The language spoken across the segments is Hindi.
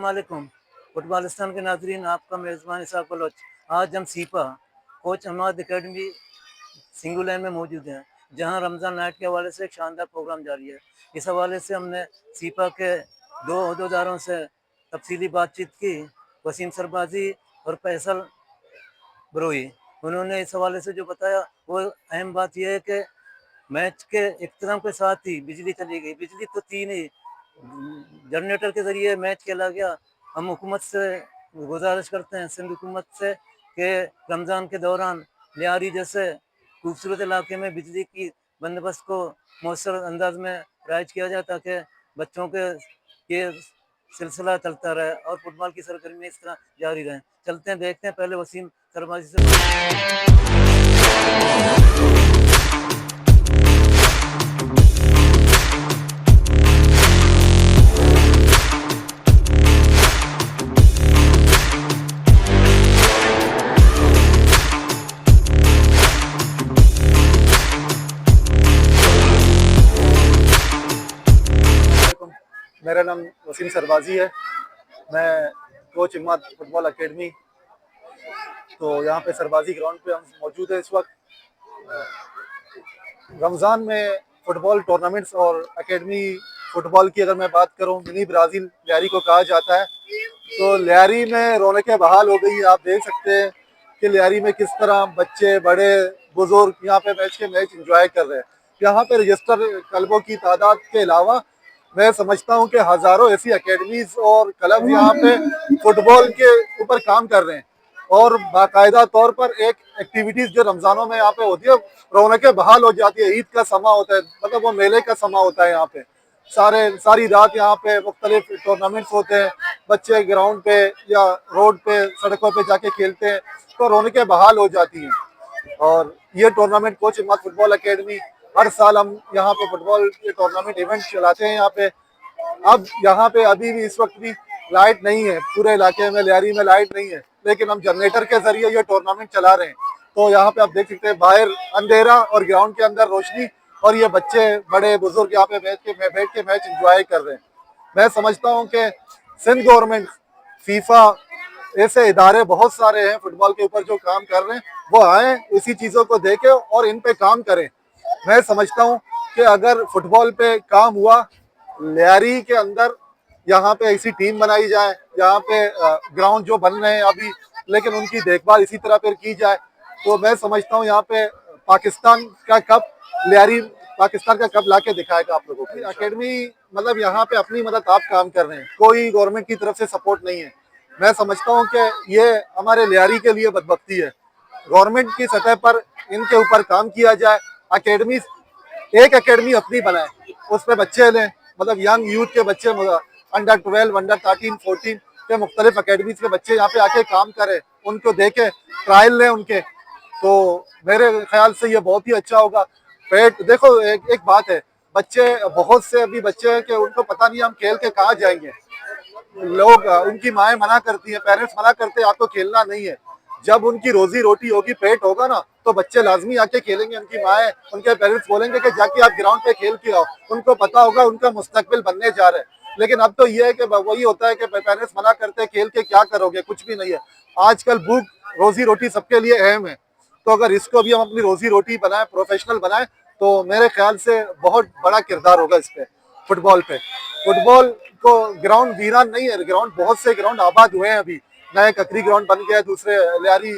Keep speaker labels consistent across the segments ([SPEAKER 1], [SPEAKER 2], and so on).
[SPEAKER 1] अस्सलामुअलैकुम। फुटबॉलिस्तान के नाज़रीन, आपका मेज़बान इसाक बलोच। आज हम सीपा कोच हमाद अकेडमी सिंगू लेन में मौजूद हैं, जहां रमज़ान नाइट के हवाले से एक शानदार प्रोग्राम जारी है। इस हवाले से हमने सीपा के दो अहदेदारों से तफसीली बातचीत की, वसीम सरबाजी और फैसल बरोई। उन्होंने इस हवाले से जो बताया, वो अहम बात यह है कि मैच के इख्तिताम के साथ ही बिजली चली गई। बिजली तो थी नहीं, जनरेटर के ज़रिए मैच खेला गया। हम हुकूमत से गुजारिश करते हैं, सिंध हुकूमत से, कि रमज़ान के दौरान लियारी जैसे खूबसूरत इलाके में बिजली की बंदोबस्त को मौसर अंदाज में राइज किया जाए, ताकि बच्चों के ये सिलसिला चलता रहे और फुटबॉल की सरगर्मी इस तरह जारी रहे। चलते हैं, देखते हैं। पहले वसीम सरबाजी से।
[SPEAKER 2] मेरा नाम वसीम सरबाजी है। मैं कोच हिम्मत फुटबॉल एकेडमी। तो यहाँ पे सरबाजी ग्राउंड पे हम मौजूद है इस वक्त। रमज़ान में फुटबॉल टूर्नामेंट्स और एकेडमी फुटबॉल की अगर मैं बात करूँ, मिनी ब्राज़ील लियारी को कहा जाता है। तो लियारी में रौनकें बहाल हो गई। आप देख सकते हैं कि लियारी में किस तरह बच्चे, बड़े, बुजुर्ग यहाँ पे मैच एंजॉय कर रहे हैं। यहाँ पे रजिस्टर क्लबों की तादाद के अलावा मैं समझता हूँ कि हज़ारों ऐसी एकेडमीज और क्लब यहाँ पे फुटबॉल के ऊपर काम कर रहे हैं, और बाकायदा तौर पर एक एक्टिविटीज जो रमजानों में यहाँ पे होती है, रौनकें बहाल हो जाती है। ईद का समा होता है, मतलब वो मेले का समा होता है। यहाँ पे सारी रात यहाँ पे मुख्तलिफ टूर्नामेंट्स होते हैं। बच्चे ग्राउंड पे या रोड पे, सड़कों पे जाके खेलते हैं, तो रौनकें बहाल हो जाती हैं। और ये टूर्नामेंट कोच हिम्मत फुटबॉल एकेडमी, हर साल हम यहाँ पे फुटबॉल के टूर्नामेंट इवेंट चलाते हैं यहाँ पे। अब यहाँ पे अभी भी इस वक्त भी लाइट नहीं है, पूरे इलाके में लियारी में लाइट नहीं है, लेकिन हम जनरेटर के जरिए ये टूर्नामेंट चला रहे हैं। तो यहाँ पे आप देख सकते हैं, बाहर अंधेरा और ग्राउंड के अंदर रोशनी, और ये बच्चे, बड़े बुजुर्ग यहाँ पे बैठ के मैच एंजॉय कर रहे हैं। मैं समझता हूँ कि सिंध गवर्नमेंट, फीफा, ऐसे इदारे बहुत सारे हैं फुटबॉल के ऊपर जो काम कर रहे हैं, वो आए, इसी चीज़ों को देखें और इन पे काम करें। मैं समझता हूँ कि अगर फुटबॉल पे काम हुआ, लियारी के अंदर यहाँ पे ऐसी टीम बनाई जाए, यहाँ पे ग्राउंड जो बन रहे हैं अभी, लेकिन उनकी देखभाल इसी तरह पर की जाए, तो मैं समझता हूँ यहाँ पे पाकिस्तान का कप, लियारी पाकिस्तान का कप लाके दिखाएगा आप लोगों को। एकेडमी मतलब यहाँ पे अपनी मदद आप काम कर रहे हैं, कोई गवर्नमेंट की तरफ से सपोर्ट नहीं है। मैं समझता हूँ कि ये हमारे लियारी के लिए बदबख्ती है। गवर्नमेंट की सतह पर इनके ऊपर काम किया जाए। एकेडमी, एक एकेडमी अपनी बनाए, उस पर बच्चे लें, मतलब यंग यूथ के बच्चे, अंडर 12, अंडर 13, 14 के मुख्तलिफ अकेडमीज के बच्चे यहाँ पे आके काम करें, उनको देखें, ट्रायल लें उनके। तो मेरे ख्याल से ये बहुत ही अच्छा होगा। पेट देखो, एक बात है, बच्चे, बहुत से अभी बच्चे हैं कि उनको पता नहीं हम खेल के कहाँ जाएंगे। लोग, उनकी माएँ मना करती हैं, पेरेंट्स मना करते हैं, आपको खेलना नहीं है। जब उनकी रोजी रोटी होगी, पेट होगा ना, तो बच्चे लाजमी आके खेलेंगे। उनकी माएँ, उनके पेरेंट्स बोलेंगे कि जाके आप ग्राउंड पे खेल के आओ। उनको पता होगा उनका मुस्तकबिल बनने जा रहा है। लेकिन अब तो ये है कि वही होता है कि पेरेंट्स मना करते हैं, खेल के क्या करोगे, कुछ भी नहीं है। आजकल भूख, रोजी रोटी सबके लिए अहम है। तो अगर इसको भी हम अपनी रोजी रोटी बनाए, प्रोफेशनल बनाए, तो मेरे ख्याल से बहुत बड़ा किरदार होगा इस पे, फुटबॉल पे। फुटबॉल को ग्राउंड वीरान नहीं है, ग्राउंड, बहुत से ग्राउंड आबाद हुए हैं अभी। नए ककरी ग्राउंड बन गया है, दूसरे लियारी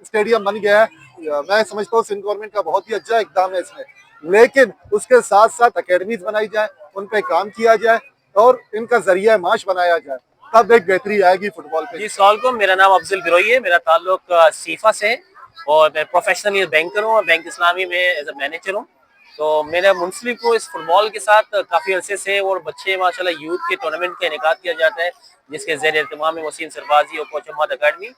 [SPEAKER 2] स्टेडियम बन गया है। मैं समझता हूँ सिंध गवर्नमेंट का बहुत ही अच्छा इकदाम है इसमें, लेकिन उसके साथ साथ अकेडमीज बनाई जाए, उन पे काम किया जाए और इनका जरिया माश बनाया जाए, तब एक बेहतरी आएगी फुटबॉल पे।
[SPEAKER 3] जी सलाम, मेरा नाम अफजल बिरोई है। मेरा ताल्लुक सीफा से है और मैं प्रोफेशनल बैंकर हूँ और बैंक इस्लामी में एज ए मैनेजर हूँ। तो मेरा मुंसलिक को इस फुटबॉल के साथ काफ़ी अरसे से, और बच्चे माशाल्लाह यूथ के टूर्नामेंट का इनेकाद किया जाता है, जिसके ज़ेर एहतमाम में वसीम सरबाजी और कोच हिम्मत अकेडमी।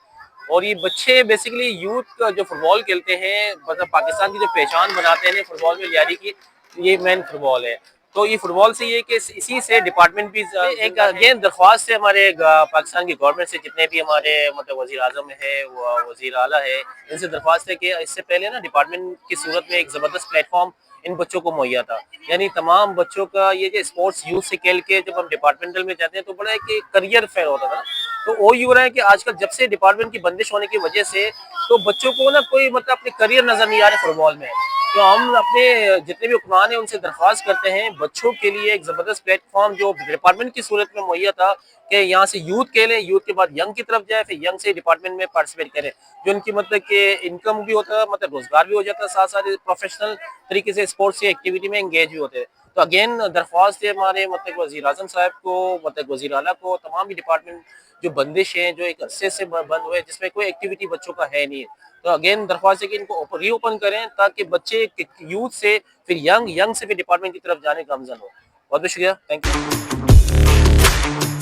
[SPEAKER 3] और ये बच्चे बेसिकली यूथ का जो फुटबॉल खेलते हैं, मतलब पाकिस्तान की जो पहचान बनाते हैं फुटबॉल में, लियारी की, ये मेन फुटबॉल है। तो ये फुटबॉल से ये कि इसी से डिपार्टमेंट भी एक अगेन दरख्वास्त है हमारे पाकिस्तान की गवर्नमेंट से, जितने भी हमारे मतलब वज़ीर आज़म है, वज़ीर आला है, इनसे दरख्वास्त है कि इससे पहले ना डिपार्टमेंट की सूरत में एक ज़बरदस्त प्लेटफॉर्म इन बच्चों को मुहैया था। यानी तमाम बच्चों का ये जो स्पोर्ट्स यूथ से खेल के जब हम डिपार्टमेंटल में जाते हैं तो बड़ा एक करियर फेयर होता था। तो वो ही हो रहा है कि आजकल जब से डिपार्टमेंट की बंदिश होने की वजह से तो बच्चों को ना कोई मतलब अपने करियर नजर नहीं आ रहे फुटबॉल में। तो हम अपने जितने भी हुक्मान हैं उनसे दरख्वास्त करते हैं बच्चों के लिए एक जबरदस्त प्लेटफॉर्म जो डिपार्टमेंट की सूरत में मुहैया था कि यहाँ से यूथ खेलें, यूथ के बाद यंग की तरफ जाए, फिर यंग से डिपार्टमेंट में पार्टिसिपेट करें, जो उनकी मतलब कि इनकम भी होता है, मतलब रोजगार भी हो जाता है, साथ साथ प्रोफेशनल तरीके से स्पोर्ट्स की एक्टिविटी में एंगेज भी होते हैं। तो अगेन दरख्वास्त है हमारे मतलब वजीर आजम साहब को, मतलब वजीर आला को, तमाम ही डिपार्टमेंट जो बंदिश है जो एक अरसे से बंद हुए जिसमें कोई एक्टिविटी बच्चों का है नहीं, तो अगेन दरख्वास्त है कि इनको रीओपन करें ताकि बच्चे यूथ से फिर यंग से फिर डिपार्टमेंट की तरफ जाने का गमजन हो। बहुत बहुत शुक्रिया, थैंक यू।